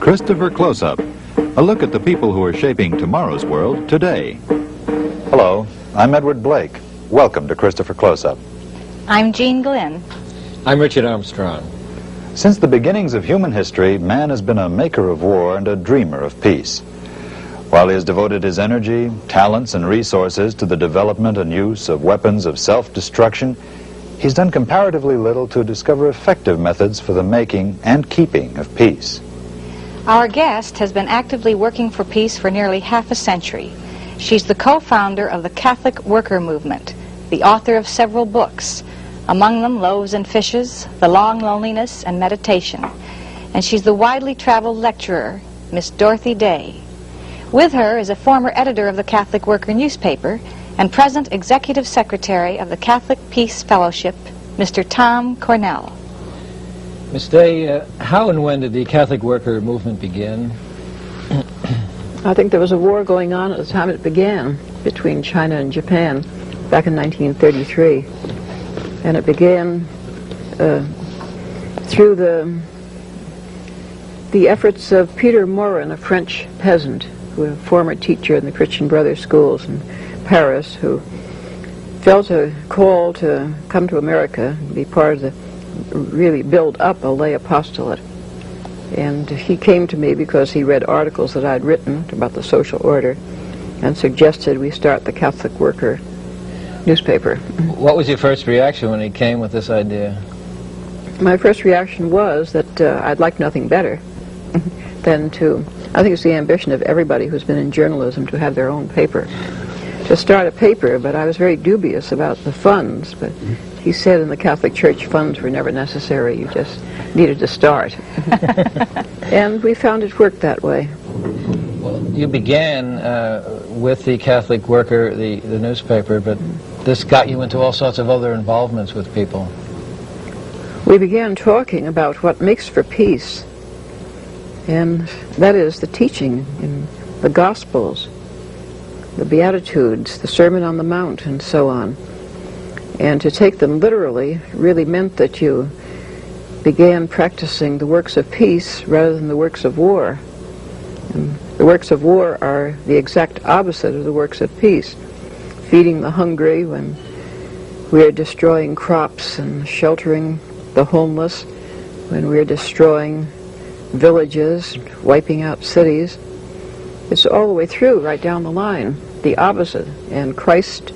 Christopher Close-Up, a look at the people who are shaping tomorrow's world today. Hello, I'm Edward Blake. Welcome to Christopher Close-Up. I'm Jean Glenn. I'm Richard Armstrong. Since the beginnings of human history, man has been a maker of war and a dreamer of peace. While he has devoted his energy, talents, and resources to the development and use of weapons of self-destruction, he's done comparatively little to discover effective methods for the making and keeping of peace. Our guest has been actively working for peace for nearly half a century. She's the co-founder of the Catholic Worker Movement, the author of several books, among them Loaves and Fishes, The Long Loneliness, and Meditation. And she's the widely traveled lecturer, Miss Dorothy Day. With her is a former editor of the Catholic Worker newspaper and present executive secretary of the Catholic Peace Fellowship, Mr. Tom Cornell. Miss Day, how and when did the Catholic Worker Movement begin? I think there was a war going on at the time it began between China and Japan back in 1933. And it began through the efforts of Peter Morin, a French peasant, who was a former teacher in the Christian Brothers schools in Paris, who felt a call to come to America and be part of the, really build up a lay apostolate. And he came to me because he read articles that I'd written about the social order and suggested we start the Catholic Worker newspaper. What was your first reaction when he came with this idea? My first reaction was that I'd like nothing better than to, I think it's the ambition of everybody who's been in journalism to have their own paper, to start a paper, but I was very dubious about the funds, but he said in the Catholic Church funds were never necessary, you just needed to start. And we found it worked that way. Well, you began with the Catholic Worker, the newspaper, but this got you into all sorts of other involvements with people. We began talking about what makes for peace, and that is the teaching in the Gospels, the Beatitudes, the Sermon on the Mount, and so on. And to take them literally really meant that you began practicing the works of peace rather than the works of war. And the works of war are the exact opposite of the works of peace. Feeding the hungry when we are destroying crops and sheltering the homeless, when we are destroying villages, wiping out cities. It's all the way through, right down the line, the opposite. And Christ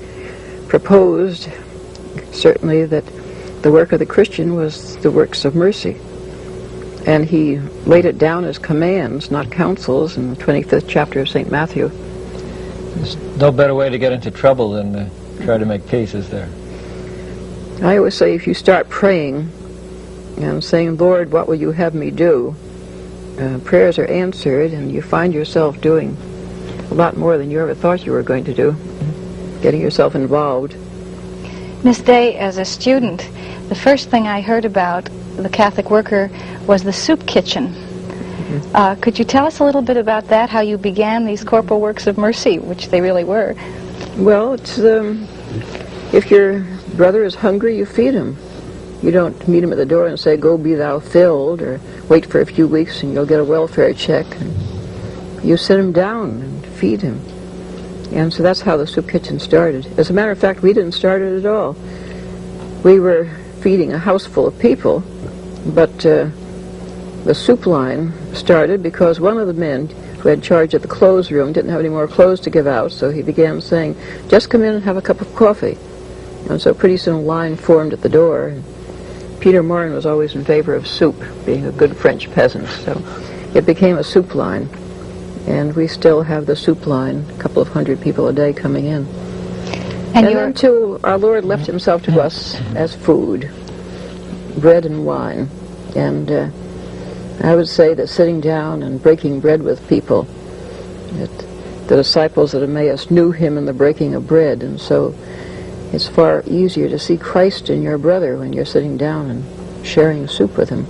proposed, certainly, that the work of the Christian was the works of mercy. And he laid it down as commands, not counsels, in the 25th chapter of St. Matthew. There's no better way to get into trouble than to try to make peace, is there? I always say if you start praying and saying, Lord, what will you have me do? Prayers are answered, and you find yourself doing a lot more than you ever thought you were going to do, getting yourself involved. Miss Day, as a student, the first thing I heard about the Catholic Worker was the soup kitchen. Could you tell us a little bit about that, how you began these corporal works of mercy, which they really were? Well, it's if your brother is hungry, you feed him. You don't meet him at the door and say, go be thou filled, or wait for a few weeks and you'll get a welfare check. And you sit him down and feed him. And so that's how the soup kitchen started. As a matter of fact, we didn't start it at all. We were feeding a house full of people, but the soup line started because one of the men who had charge of the clothes room didn't have any more clothes to give out, so he began saying, just come in and have a cup of coffee. And so pretty soon a line formed at the door. And Peter Morin was always in favor of soup, being a good French peasant, so it became a soup line. And we still have the soup line, a couple of hundred people a day coming in. And then too, our Lord left himself to us as food, bread and wine. And I would say that sitting down and breaking bread with people, that the disciples at Emmaus knew him in the breaking of bread, and so it's far easier to see Christ in your brother when you're sitting down and sharing soup with him.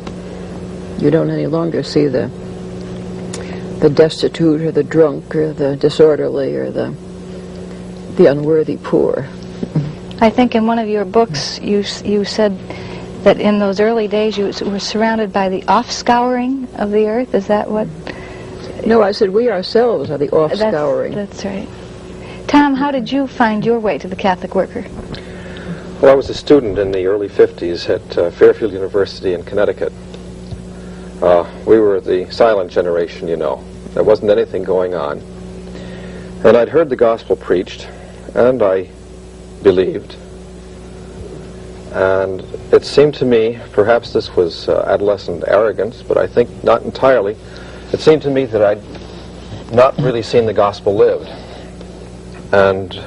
You don't any longer see the destitute or the drunk or the disorderly or the unworthy poor. I think in one of your books you said that in those early days you were surrounded by the offscouring of the earth. Is that what? No, I said we ourselves are the off-scouring. That's right. Tom, how did you find your way to the Catholic Worker? Well, I was a student in the early 50s at Fairfield University in Connecticut. We were the silent generation, you know. There wasn't anything going on. And I'd heard the gospel preached, and I believed. And it seemed to me, perhaps this was adolescent arrogance, but I think not entirely, it seemed to me that I'd not really seen the gospel lived. And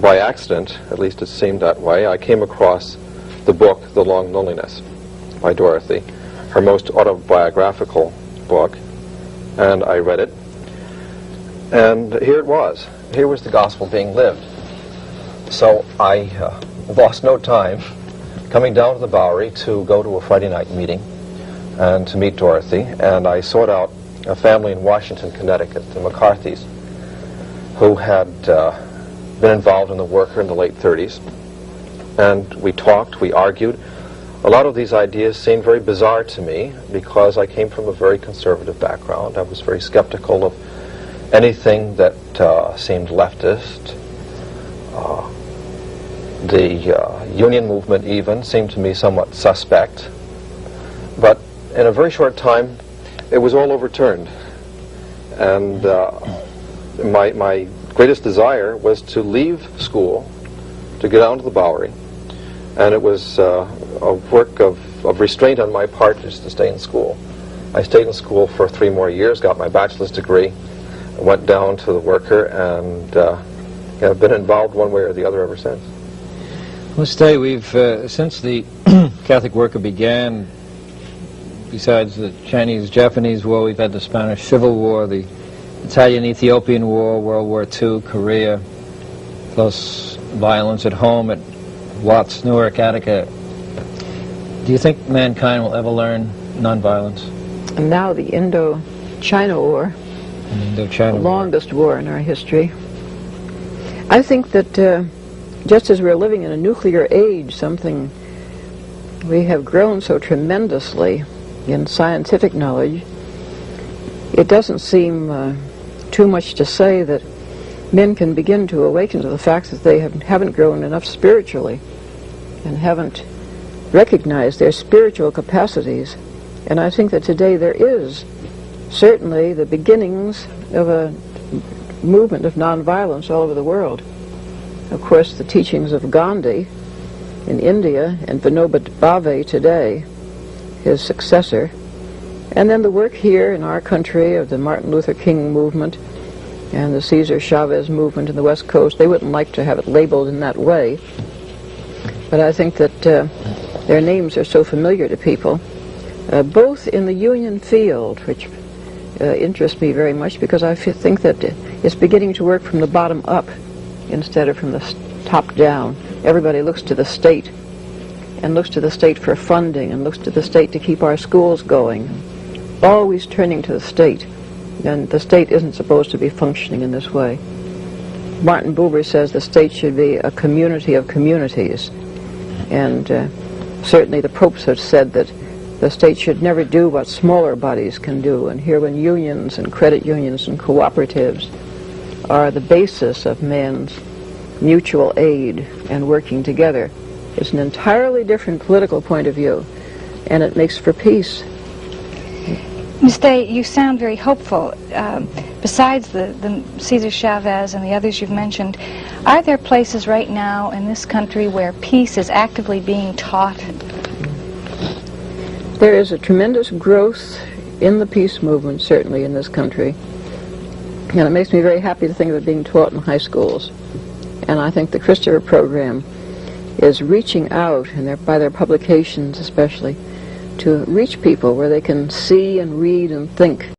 by accident, at least it seemed that way, I came across the book, The Long Loneliness, by Dorothy, her most autobiographical book, and I read it. And here it was. Here was the gospel being lived. So I lost no time coming down to the Bowery to go to a Friday night meeting and to meet Dorothy, and I sought out a family in Washington, Connecticut, the McCarthys, who had been involved in the Worker in the late 30s. And we talked, we argued. A lot of these ideas seemed very bizarre to me because I came from a very conservative background. I was very skeptical of anything that seemed leftist. The union movement even seemed to me somewhat suspect. But in a very short time, it was all overturned. And my greatest desire was to leave school, to get down to the Bowery. And it was a work of restraint on my part just to stay in school. I stayed in school for 3 more years, got my bachelor's degree, went down to the Worker, and have been involved one way or the other ever since. Well, Stay, we've, since the Catholic Worker began, besides the Chinese-Japanese War, we've had the Spanish Civil War, the Italian-Ethiopian War, World War II, Korea, plus violence at home at Watts, Newark, Attica. Do you think mankind will ever learn nonviolence? And now the Indo-China War, the longest war in our history. I think that just as we're living in a nuclear age, something we have grown so tremendously in scientific knowledge, it doesn't seem too much to say that men can begin to awaken to the fact that they haven't grown enough spiritually and haven't recognized their spiritual capacities. And I think that today there is certainly the beginnings of a movement of nonviolence all over the world. Of course, the teachings of Gandhi in India and Vinoba Bhave today, his successor, and then the work here in our country of the Martin Luther King movement and the Cesar Chavez movement in the West Coast. They wouldn't like to have it labeled in that way, but I think that their names are so familiar to people, both in the union field, which interests me very much because I think that it's beginning to work from the bottom up instead of from the top down. Everybody looks to the state and looks to the state for funding and looks to the state to keep our schools going, always turning to the state. And the state isn't supposed to be functioning in this way. Martin Buber says the state should be a community of communities. And certainly the popes have said that the state should never do what smaller bodies can do. And here when unions and credit unions and cooperatives are the basis of man's mutual aid and working together, it's an entirely different political point of view, and it makes for peace. Ms. Day, you sound very hopeful. Besides the Cesar Chavez and the others you've mentioned, are there places right now in this country where peace is actively being taught? There is a tremendous growth in the peace movement, certainly in this country. And it makes me very happy to think of it being taught in high schools. And I think the Christopher program is reaching out, and by their publications especially, to reach people where they can see and read and think